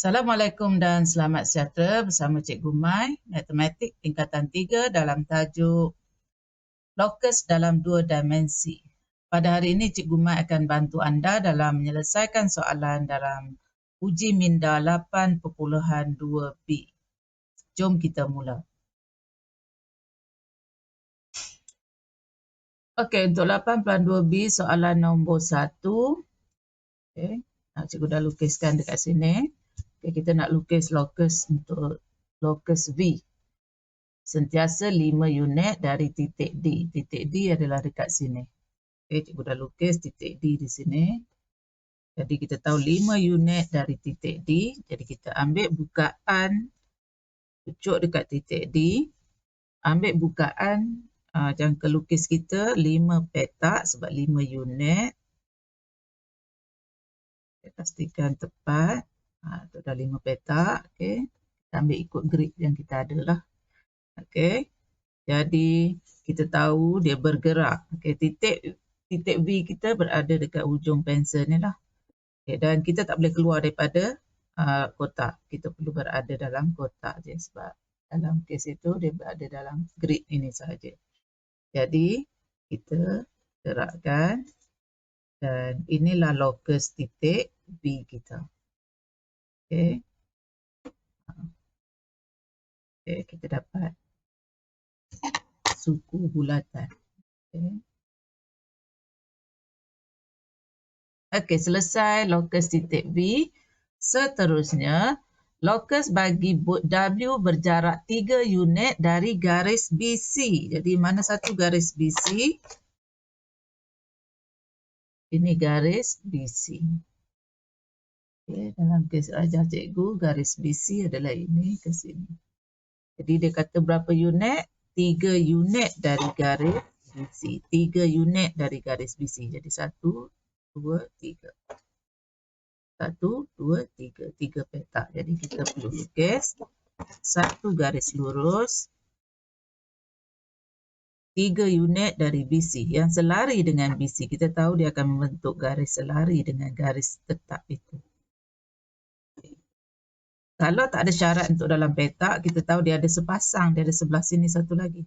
Assalamualaikum dan selamat sejahtera bersama Cikgu Mai, Matematik tingkatan 3 dalam tajuk Lokus dalam 2 dimensi. Pada hari ini Cikgu Mai akan bantu anda dalam menyelesaikan soalan dalam uji minda 8.2b. Jom kita mula. Okey, untuk 8.2b soalan nombor 1. Okey, Cikgu dah lukiskan dekat sini. Okay, kita nak lukis lokus untuk lokus V. Sentiasa 5 unit dari titik D. Titik D adalah dekat sini. Okay, cikgu dah lukis titik D di sini. Jadi kita tahu 5 unit dari titik D. Jadi kita ambil bukaan, pucuk dekat titik D. Ambil bukaan jangka lukis kita 5 petak sebab 5 unit. Kita pastikan tepat. Itu dah 5 petak. Okay. Kita ambil ikut grid yang kita ada lah. Okey. Jadi kita tahu dia bergerak. Okey, titik V kita berada dekat hujung pensel ni lah. Okey, dan kita tak boleh keluar daripada kotak. Kita perlu berada dalam kotak je sebab dalam kes itu dia berada dalam grid ini sahaja. Jadi kita gerakkan dan inilah lokus titik V kita. Okey. Okey, kita dapat suku bulatan. Okey, selesai lokus titik V. Seterusnya, lokus bagi W berjarak 3 unit dari garis BC. Jadi, mana satu garis BC? Ini garis BC. Okey, dalam kes ajar cikgu, garis BC adalah ini ke sini. Jadi, dia kata berapa unit? 3 unit dari garis BC. 3 unit dari garis BC. Jadi, 1, 2, 3. 1, 2, 3. 3 petak. Jadi kita perlu lukis satu garis lurus. 3 unit dari BC. Yang selari dengan BC. Kita tahu dia akan membentuk garis selari dengan garis tetap itu. Kalau tak ada syarat untuk dalam petak, kita tahu dia ada sepasang. Dia ada sebelah sini satu lagi.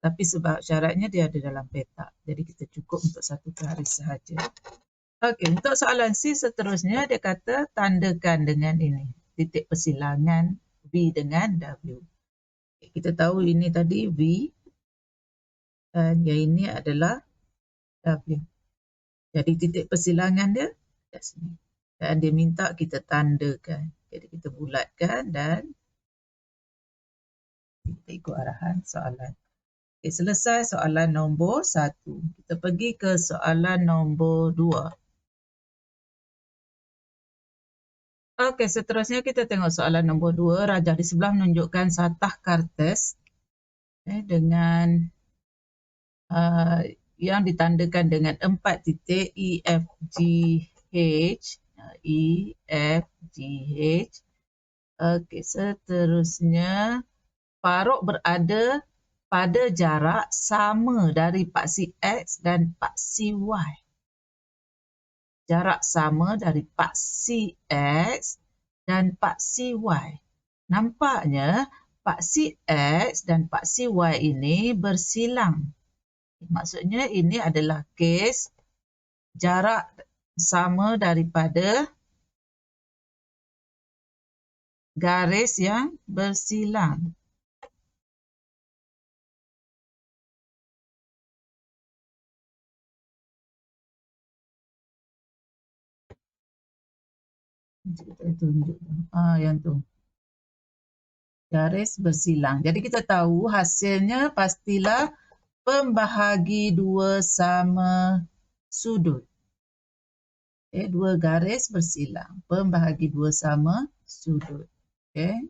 Tapi sebab syaratnya dia ada dalam petak. Jadi kita cukup untuk satu garis sahaja. Okey, untuk soalan C seterusnya dia kata tandakan dengan ini. Titik persilangan V dengan W. Kita tahu ini tadi V dan yang ini adalah W. Jadi titik persilangan dia kat sini. Dan dia minta kita tandakan. Jadi kita bulatkan dan kita ikut arahan soalan. Okey, selesai soalan nombor 1. Kita pergi ke soalan nombor 2. Okey, seterusnya kita tengok soalan nombor 2. Rajah di sebelah menunjukkan satah kertas dengan yang ditandakan dengan 4 titik E, F, G, H. E, F, G, H. Okey, seterusnya paruk berada pada jarak sama dari paksi X dan paksi Y. Jarak sama dari paksi X dan paksi Y. Nampaknya paksi X dan paksi Y ini bersilang. Maksudnya ini adalah kes jarak sama daripada garis yang bersilang. Kita tunjuk. Yang tu. Garis bersilang. Jadi kita tahu hasilnya pastilah pembahagi dua sama sudut. Okay, dua garis bersilang. Pembahagi dua sama sudut. Okay.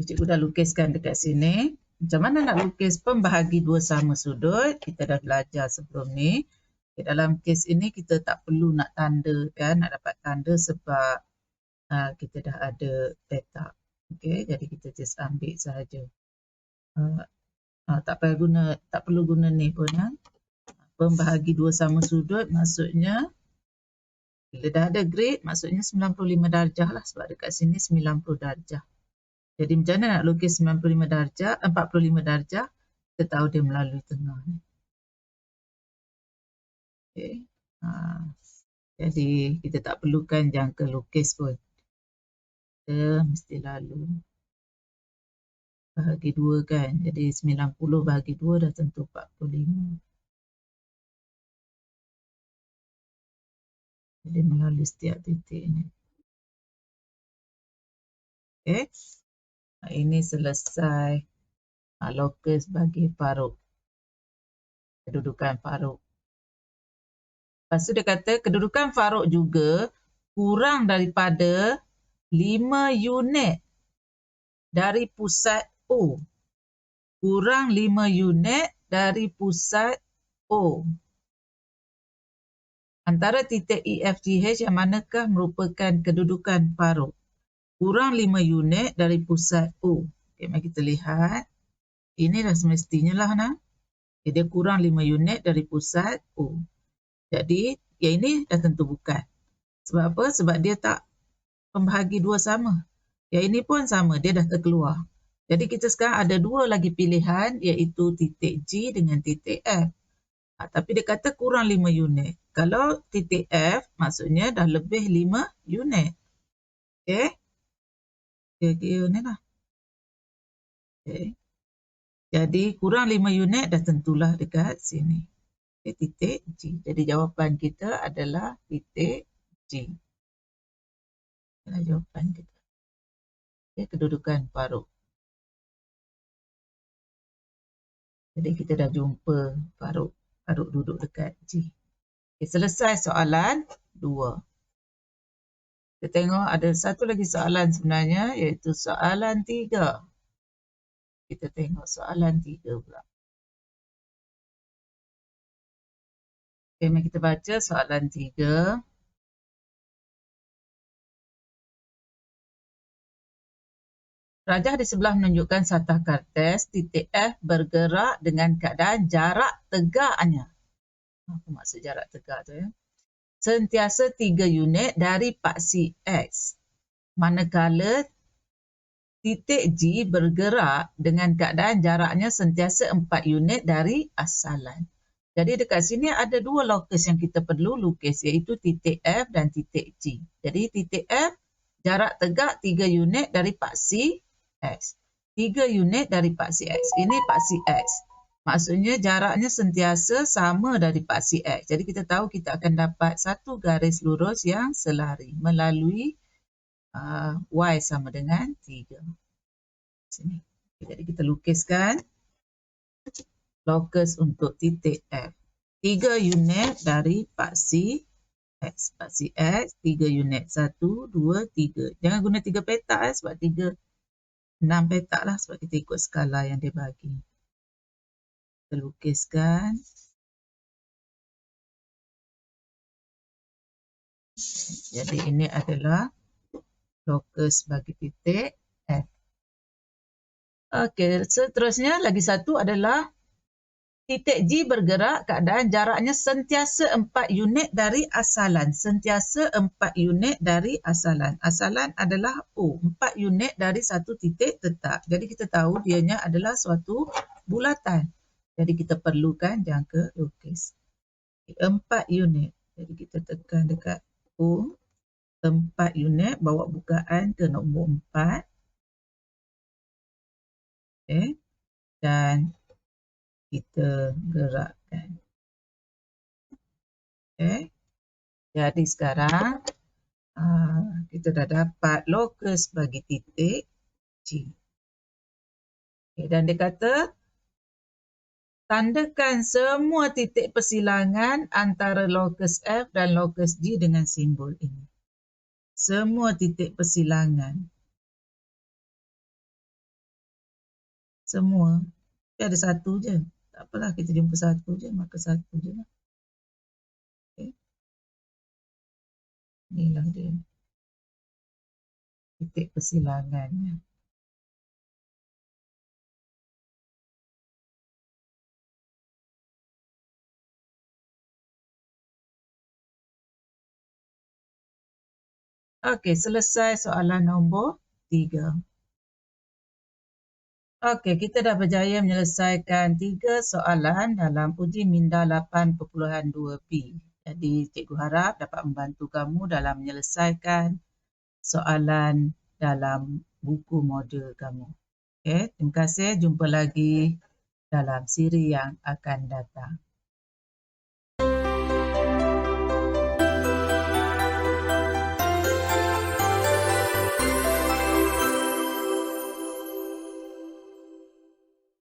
Cikgu dah lukiskan dekat sini. Macam mana nak lukis pembahagi dua sama sudut? Kita dah belajar sebelum ni. Dalam kes ini kita tak perlu nak tanda kan, nak dapat tanda sebab kita dah ada petak. Okay, jadi kita just ambil sahaja. Tak perlu guna ni pun. Pembahagi dua sama sudut maksudnya bila dah ada grid maksudnya 95 darjah lah, sebab dekat sini 90 darjah. Jadi macam mana nak lukis 95 darjah, 45 darjah? Kita tahu dia melalui tengah ni. Okay. Jadi kita tak perlukan jangka lukis pun. Kita mesti lalu bahagi 2 kan. Jadi 90 bahagi 2 dah tentu 45. Jadi melalui setiap titik ni. Okay. Ini selesai lokus bagi paruk. Kedudukan paruk. Lepas tu dia kata kedudukan paruk juga kurang daripada 5 unit dari pusat O. Kurang 5 unit dari pusat O. Antara titik E, F, G, H yang manakah merupakan kedudukan paruk? Kurang 5 unit dari pusat O. Okay, mari kita lihat. Ini dah semestinya lah. Dia kurang 5 unit dari pusat O. Jadi, yang ini dah tentu bukan. Sebab apa? Sebab dia tak pembahagi dua sama. Yang ini pun sama, dia dah terkeluar. Jadi kita sekarang ada dua lagi pilihan, iaitu titik G dengan titik F. Tapi dia kata kurang 5 unit. Kalau titik F, maksudnya dah lebih 5 unit. Okay? Kira-kira ni lah. Okay. Jadi kurang 5 unit dah tentulah dekat sini. Okay, titik G. Jadi jawapan kita adalah titik G. Adalah jawapan kita. Okay, kedudukan paruk. Jadi kita dah jumpa paruk. Paruk duduk dekat G. Okay, selesai soalan 2. Kita tengok ada satu lagi soalan sebenarnya, iaitu soalan 3. Kita tengok soalan 3 pula. Okay, mari kita baca soalan 3. Rajah di sebelah menunjukkan satah kartes, titik F bergerak dengan keadaan jarak tegaknya. Apa maksud jarak tegak tu ya? Sentiasa 3 unit dari paksi X. Manakala titik G bergerak dengan keadaan jaraknya sentiasa 4 unit dari asalan. Jadi dekat sini ada dua lokus yang kita perlu lukis, iaitu titik F dan titik G. Jadi titik F jarak tegak 3 unit dari paksi X. 3 unit dari paksi X. Ini paksi X. Maksudnya jaraknya sentiasa sama dari paksi X. Jadi kita tahu kita akan dapat satu garis lurus yang selari melalui Y sama dengan 3. Sini. Jadi kita lukiskan lokus untuk titik F. 3 unit dari paksi X. Paksi X, 3 unit. 1, 2, 3. Jangan guna 3 petak sebab 3, 6 petak lah sebab kita ikut skala yang dia bagi. Kita lukiskan. Jadi ini adalah lokus bagi titik F. Okey, seterusnya lagi satu adalah titik G bergerak keadaan jaraknya sentiasa 4 unit dari asalan. Sentiasa 4 unit dari asalan. Asalan adalah O. 4 unit dari satu titik tetap. Jadi kita tahu dianya adalah suatu bulatan. Jadi kita perlukan jangka lukis. 4 unit. Jadi kita tekan dekat O. 4 unit. Bawa bukaan ke nombor 4. Okay. Dan kita gerakkan. Okay. Jadi sekarang kita dah dapat lokus bagi titik G. Okay. Dan dia kata tandakan semua titik persilangan antara lokus F dan lokus G dengan simbol ini. Semua titik persilangan. Semua. Tapi ada satu je. Tak apalah kita jumpa satu je. Maka satu je lah. Okay. Inilah dia. Titik persilangannya. Okey, selesai soalan nombor 3. Okey, kita dah berjaya menyelesaikan 3 soalan dalam uji minda 8.2B. Jadi, cikgu harap dapat membantu kamu dalam menyelesaikan soalan dalam buku modul kamu. Okey, terima kasih. Jumpa lagi dalam siri yang akan datang.